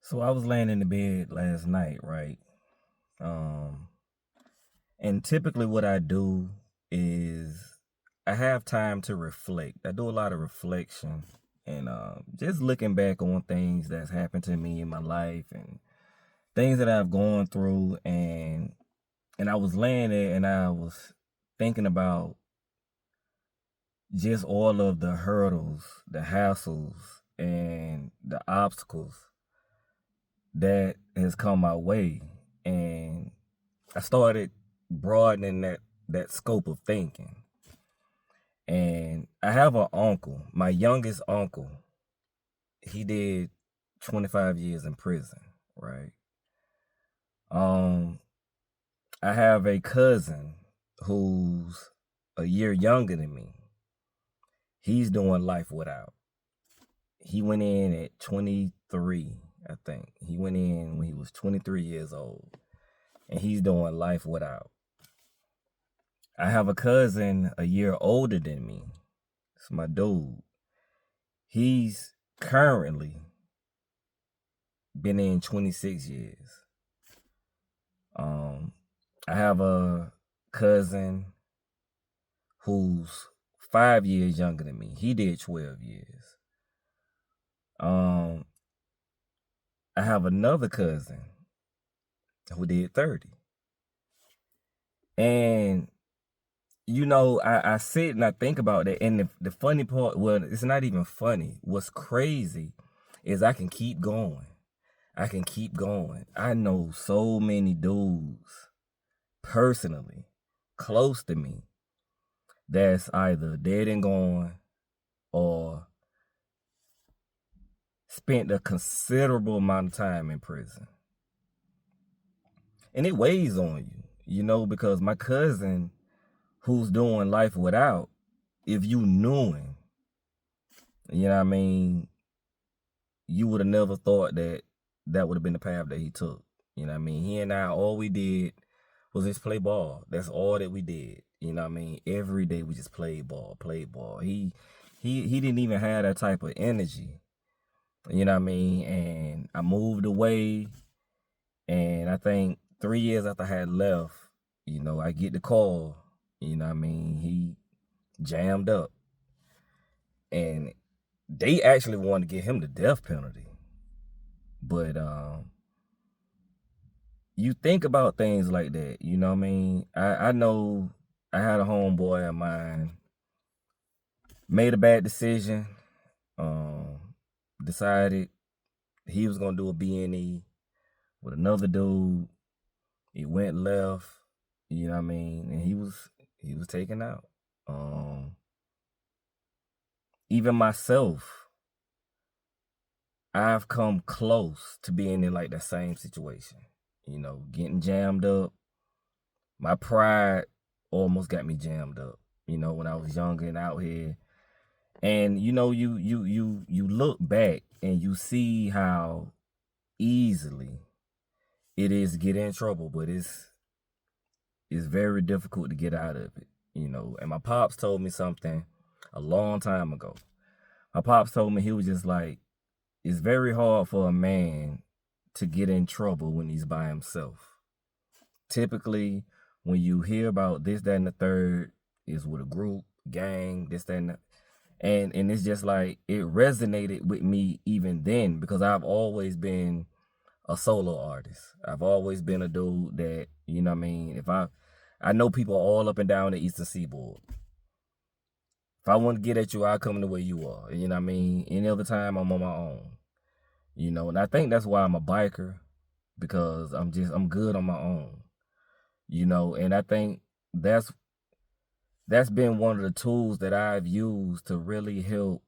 So I was laying in the bed last night, right? Um, and typically what I do is I have time to reflect. I do a lot of reflection and just looking back on things that's happened to me in my life and things that I've gone through and I was laying there and I was thinking about just all of the hurdles, the hassles, and the obstacles that has come my way. And I started broadening that scope of thinking. And I have an uncle, my youngest uncle. He did 25 years in prison, right? Um, I have a cousin who's a year younger than me. He's doing life without. He went in at 23, I think. He went in when he was 23 years old, and he's doing life without. I have a cousin a year older than me. It's my dude. He's currently been in 26 years. Um, I have a cousin who's 5 years younger than me. He did 12 years. Um, I have another cousin who did 30. And I sit and I think about that. And the funny part, well, it's not even funny. What's crazy is I can keep going. I can keep going. I know so many dudes personally close to me that's either dead and gone or spent a considerable amount of time in prison. And it weighs on you, because my cousin who's doing life without, if you knew him, you know what I mean, you would have never thought that would have been the path that he took. You know what I mean? He and I, all we did was just play ball. That's all that we did. You know what I mean? Every day we just played ball, played ball. He didn't even have that type of energy. You know what I mean? And I moved away, and I think 3 years after I had left, I get the call. You know what I mean? He jammed up, and they actually wanted to get him the death penalty. But you think about things like that, you know what I mean? I know I had a homeboy of mine made a bad decision, decided he was gonna do a B&E with another dude. He went left, you know what I mean, and he was taken out. Even myself, I've come close to being in like that same situation, getting jammed up. My pride almost got me jammed up, when I was younger and out here. And you look back and you see how easily it is to get in trouble, but it's very difficult to get out of it. And my pops told me something a long time ago. My pops told me, he was just like, it's very hard for a man to get in trouble when he's by himself. Typically, when you hear about this, that, and the third, is with a group, gang, this, that, and that. And it's just like, it resonated with me even then, because I've always been a solo artist. I've always been a dude that, you know what I mean, if I know people all up and down the Eastern Seaboard. If I want to get at you, I'll come the way you are. You know what I mean? Any other time, I'm on my own. And I think that's why I'm a biker, because I'm good on my own. And I think that's been one of the tools that I've used to really help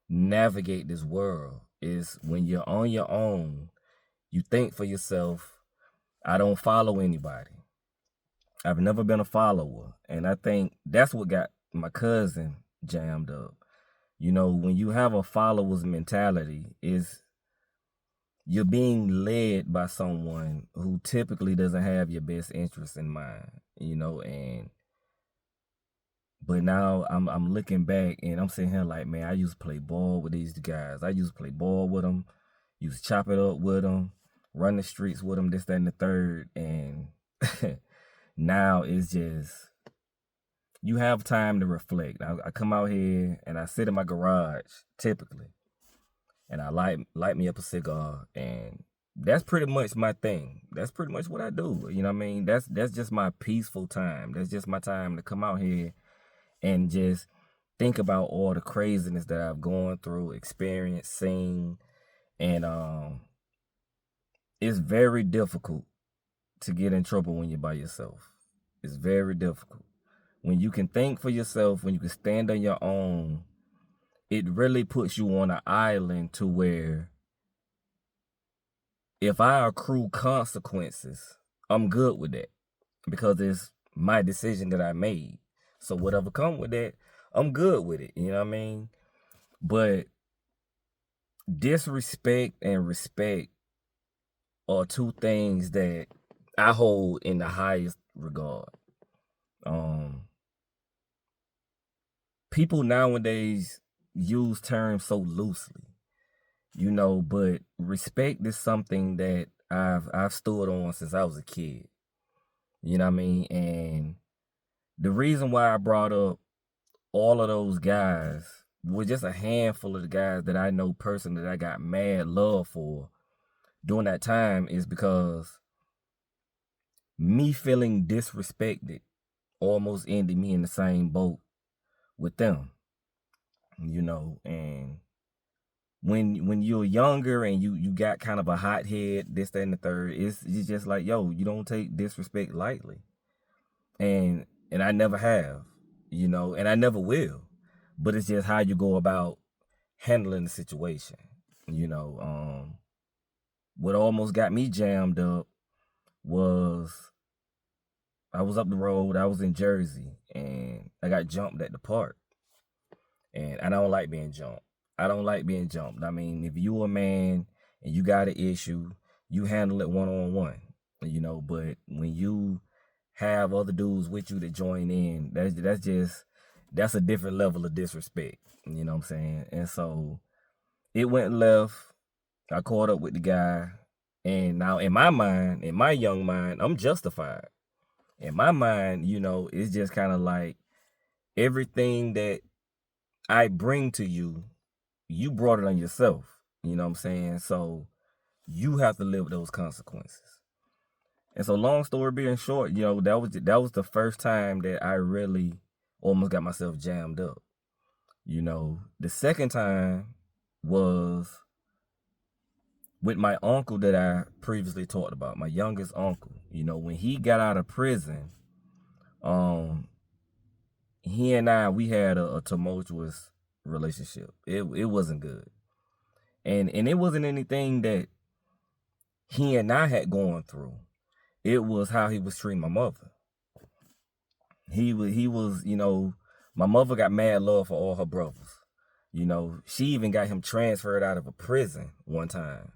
navigate this world, is when you're on your own, you think for yourself. I don't follow anybody. I've never been a follower. And I think that's what got my cousin jammed up. When you have a follower's mentality, is you're being led by someone who typically doesn't have your best interests in mind, and but now I'm looking back and I'm sitting here like, man, I used to play ball with these guys. I used to play ball with them. used to chop it up with them, run the streets with them, this, that, and the third. And now it's just, you have time to reflect. I come out here and I sit in my garage, typically, and I light me up a cigar, and that's pretty much my thing. That's pretty much what I do. You know what I mean? That's just my peaceful time. That's just my time to come out here and just think about all the craziness that I've gone through, experienced, seen, and it's very difficult to get in trouble when you're by yourself. It's very difficult. When you can think for yourself, when you can stand on your own, it really puts you on an island to where if I accrue consequences, I'm good with that because it's my decision that I made. So whatever come with that, I'm good with it. You know what I mean? But disrespect and respect are two things that I hold in the highest regard. People nowadays use terms so loosely, you know, but respect is something that I've stood on since I was a kid. You know what I mean? And the reason why I brought up all of those guys was just a handful of the guys that I know personally that I got mad love for during that time is because me feeling disrespected almost ended me in the same boat with them, you know. And when you're younger and you got kind of a hot head, this, that, and the third, it's just like, yo, you don't take disrespect lightly. And I never have, you know, and I never will. But it's just how you go about handling the situation. You know, what almost got me jammed up was I was up the road, I was in Jersey, and I got jumped at the park. And I don't like being jumped. I don't like being jumped. I mean, if you a man and you got an issue, you handle it one-on-one, you know. But when you have other dudes with you that join in, that's a different level of disrespect. You know what I'm saying? And so it went left. I caught up with the guy, and now in my mind, in my young mind, I'm justified. In my mind, you know, it's just kind of like everything that I bring to you, you brought it on yourself. You know what I'm saying? So you have to live with those consequences. And so, long story being short, you know, that was the first time that I really almost got myself jammed up. You know, the second time was with my uncle that I previously talked about, my youngest uncle. You know, when he got out of prison, he and I, we had a tumultuous relationship. It wasn't good. And it wasn't anything that he and I had gone through. It was how he was treating my mother. He was, you know, my mother got mad love for all her brothers. You know, she even got him transferred out of a prison one time.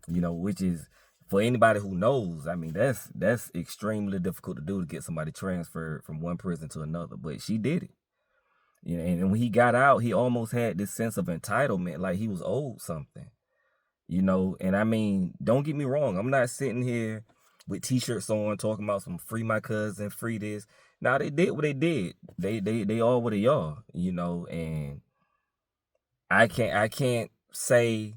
You know, which is, for anybody who knows, I mean, that's extremely difficult to do, to get somebody transferred from one prison to another. But she did it. You know, and when he got out, he almost had this sense of entitlement, like he was owed something. You know, and I mean, don't get me wrong, I'm not sitting here with t-shirts on talking about some free my cousin, free this. Now they did what they did. They all what they are, you know, and I can't say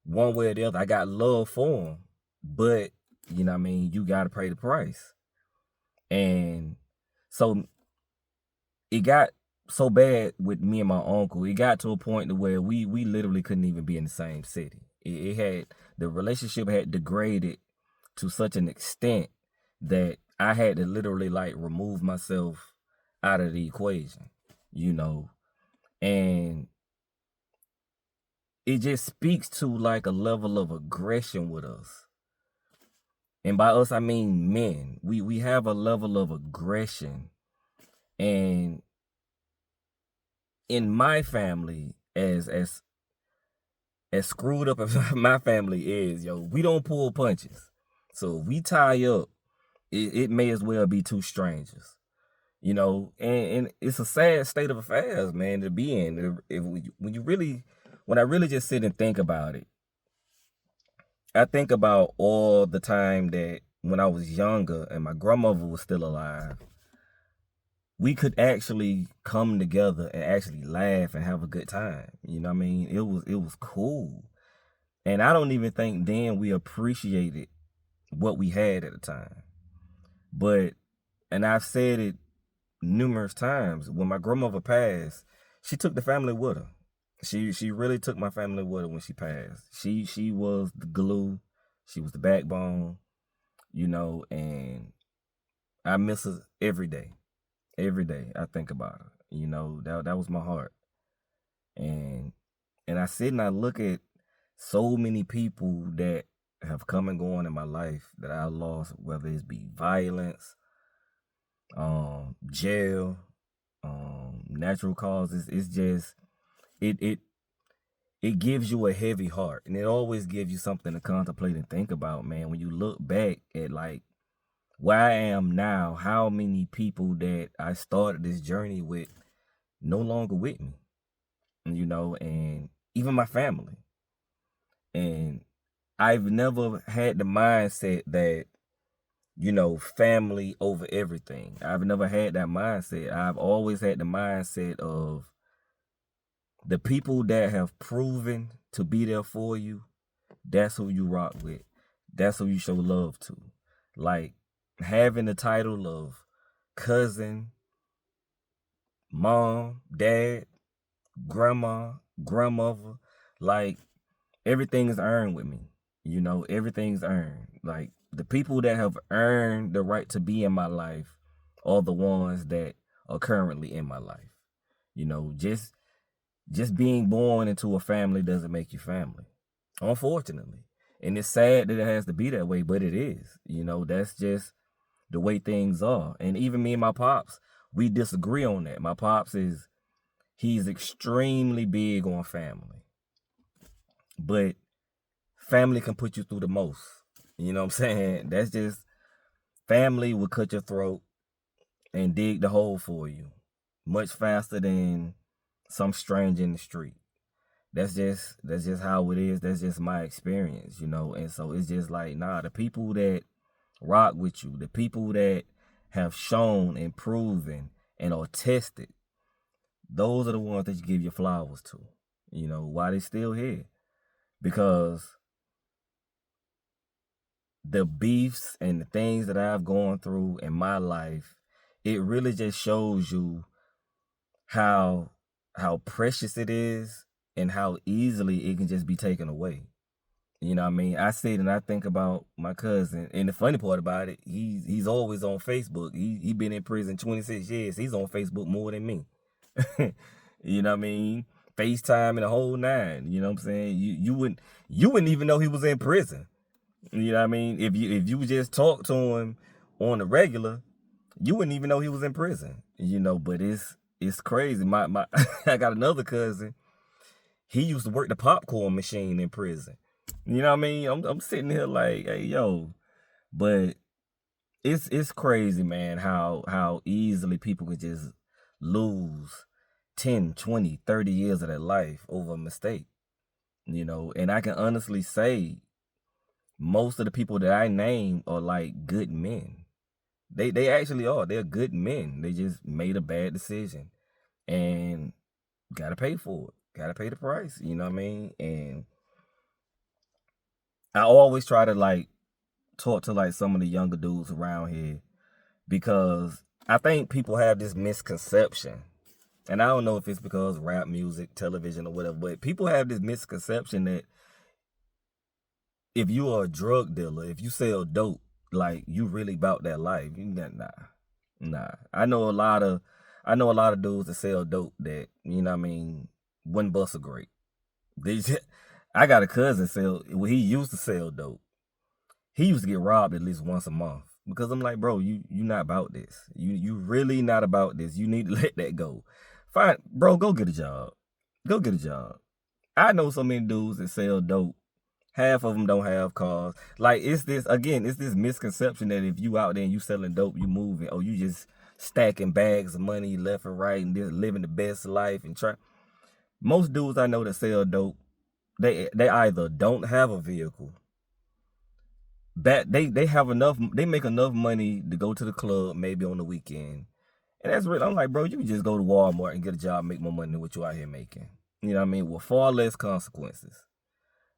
one way or the other. I got love for him, but you know what I mean, you gotta pay the price. And so it got so bad with me and my uncle, it got to a point to where we literally couldn't even be in the same city. It had, the relationship had degraded to such an extent that I had to literally like remove myself out of the equation, you know. And it just speaks to like a level of aggression with us. And by us I mean men. We have a level of aggression. And in my family, as screwed up as my family is, yo, we don't pull punches. So if we tie up, it may as well be two strangers, you know. And it's a sad state of affairs, man, to be in. When I really just sit and think about it, I think about all the time that when I was younger and my grandmother was still alive, we could actually come together and actually laugh and have a good time. You know what I mean? It was cool. And I don't even think then we appreciated what we had at the time. But and I've said it numerous times, when my grandmother passed, she took the family with her. She really took my family with her when she passed. She was the glue, she was the backbone, and I miss her every day. Every day I think about her. That was my heart. And I sit and I look at so many people that have come and gone in my life that I lost, whether it's be violence, jail, natural causes. It's just it it gives you a heavy heart, and it always gives you something to contemplate and think about, man. When you look back at like where I am now, how many people that I started this journey with no longer with me, and even my family. And I've never had the mindset that, family over everything. I've never had that mindset. I've always had the mindset of the people that have proven to be there for you. That's who you rock with. That's who you show love to. Like having the title of cousin, mom, dad, grandma, grandmother, like everything is earned with me. Everything's earned. Like the people that have earned the right to be in my life are the ones that are currently in my life. Just being born into a family doesn't make you family, unfortunately. And it's sad that it has to be that way, but it is. That's just the way things are. And even me and my pops, we disagree on that. My pops he's extremely big on family. But family can put you through the most. You know what I'm saying? That's just family will cut your throat and dig the hole for you much faster than some stranger in the street. That's just how it is. That's just my experience, And so it's just like, nah, the people that rock with you, the people that have shown and proven and are tested, those are the ones that you give your flowers to. Why they still here? Because the beefs and the things that I've gone through in my life, it really just shows you how precious it is and how easily it can just be taken away. You know what I mean? I sit and I think about my cousin, and the funny part about it, he's always on Facebook. He been in prison 26 years. He's on Facebook more than me. You know what I mean? FaceTime and the whole nine. You know what I'm saying? You wouldn't even know he was in prison. You know what I mean? If you just talk to him on the regular, you wouldn't even know he was in prison. But it's crazy. My I got another cousin. He used to work the popcorn machine in prison. You know what I mean? I'm sitting here like, hey, yo. But it's crazy, man, how easily people could just lose 10, 20, 30 years of their life over a mistake. And I can honestly say most of the people that I name are like good men. They actually are. They're good men. They just made a bad decision and gotta pay for it. Gotta pay the price. You know what I mean? And I always try to like talk to like some of the younger dudes around here because I think people have this misconception. And I don't know if it's because rap music, television, or whatever, but people have this misconception that if you are a drug dealer, if you sell dope, like you really about that life. Nah. I know a lot of dudes that sell dope that, you know what I mean, wouldn't bust a grape. I got a cousin he used to sell dope. He used to get robbed at least once a month. Because I'm like, bro, you not about this. You really not about this. You need to let that go. Fine, bro, go get a job. Go get a job. I know so many dudes that sell dope. Half of them don't have cars. Like, it's this misconception that if you out there and you selling dope, you moving, or you just stacking bags of money left and right and just living the best life and try. Most dudes I know that sell dope, they either don't have a vehicle they have enough, they make enough money to go to the club maybe on the weekend. And that's real. I'm like, bro, you can just go to Walmart and get a job, make more money than what you out here making. You know what I mean? With far less consequences.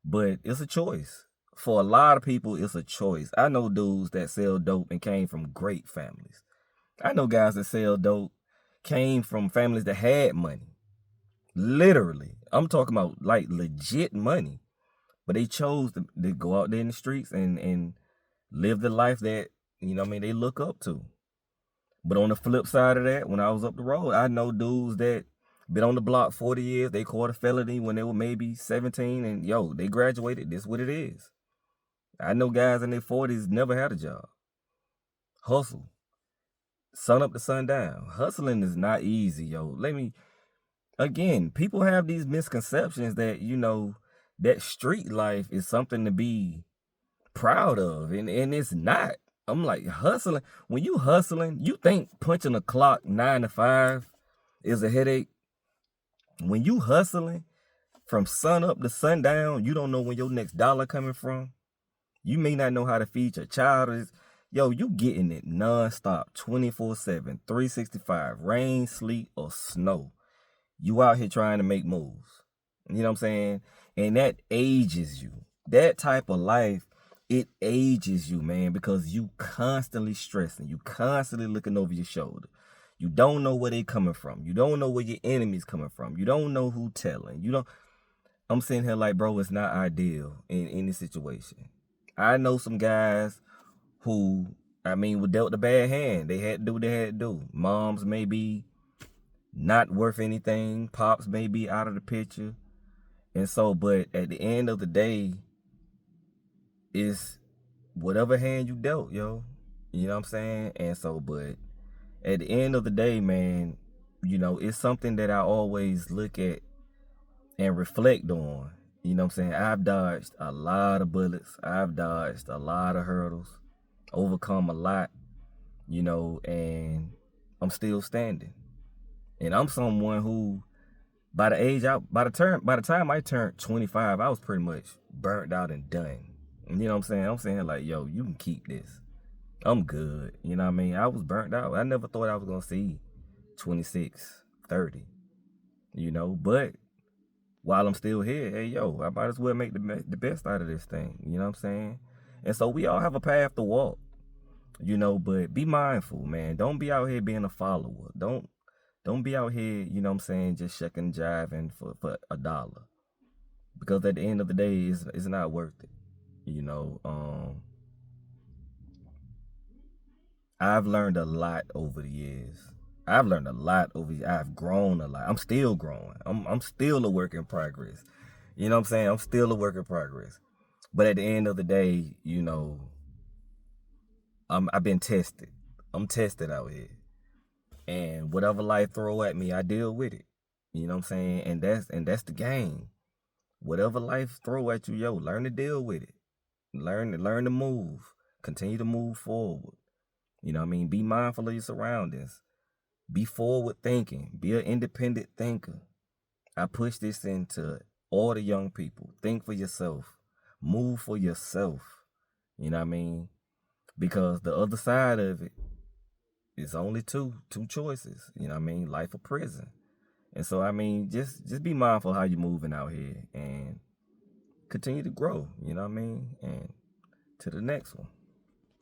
But it's a choice. For a lot of people, it's a choice. I know dudes that sell dope and came from great families. I know guys that sell dope came from families that had money. Literally. I'm talking about like legit money. But they chose to go out there in the streets and live the life that, you know what I mean, they look up to. But on the flip side of that, when I was up the road, I know dudes that been on the block 40 years, they caught a felony when they were maybe 17, and yo, they graduated. This is what it is. I know guys in their 40s never had a job. Hustle. Sun up to sundown. Hustling is not easy, yo. Again, people have these misconceptions that, you know, that street life is something to be proud of, and it's not. I'm like, hustling. When you hustling, you think punching a clock 9 to 5 is a headache. When you hustling from sun up to sundown, you don't know when your next dollar coming from. You may not know how to feed your child. Yo, you getting it nonstop, 24/7, 365, rain, sleet, or snow. You out here trying to make moves. You know what I'm saying? And that ages you. That type of life, it ages you, man, because you constantly stressing. You constantly looking over your shoulder. You don't know where they coming from. You don't know where your enemy's coming from. You don't know who telling. You don't. I'm sitting here like, bro, it's not ideal in any situation. I know some guys who, I mean, were dealt a bad hand. They had to do what they had to do. Moms may be not worth anything. Pops may be out of the picture. And so, but at the end of the day, it's whatever hand you dealt, yo. You know what I'm saying? And so, but at the end of the day, man, you know, it's something that I always look at and reflect on. You know what I'm saying? I've dodged a lot of bullets. I've dodged a lot of hurdles, overcome a lot, you know, and I'm still standing. And I'm someone who, by the time I turned 25, I was pretty much burnt out and done. You know what I'm saying? I'm saying like, yo, you can keep this. I'm good. You know what I mean? I was burnt out. I never thought I was going to see 26, 30, you know, but while I'm still here, hey, yo, I might as well make the best out of this thing. You know what I'm saying? And so we all have a path to walk, you know, but be mindful, man. Don't be out here being a follower. Don't be out here, you know what I'm saying, just shucking and jiving for $1. Because at the end of the day, it's not worth it. You know, I've learned a lot over the years. I've grown a lot. I'm still growing. I'm still a work in progress. You know what I'm saying? I'm still a work in progress. But at the end of the day, you know, I've been tested. I'm tested out here. And whatever life throw at me, I deal with it. You know what I'm saying? And that's the game. Whatever life throw at you, yo, learn to deal with it. Learn to move. Continue to move forward. You know what I mean? Be mindful of your surroundings. Be forward thinking. Be an independent thinker. I push this into all the young people. Think for yourself. Move for yourself. You know what I mean? Because the other side of it is only two choices. You know what I mean? Life or prison. And so, I mean, just be mindful how you're moving out here and continue to grow. You know what I mean? And to the next one.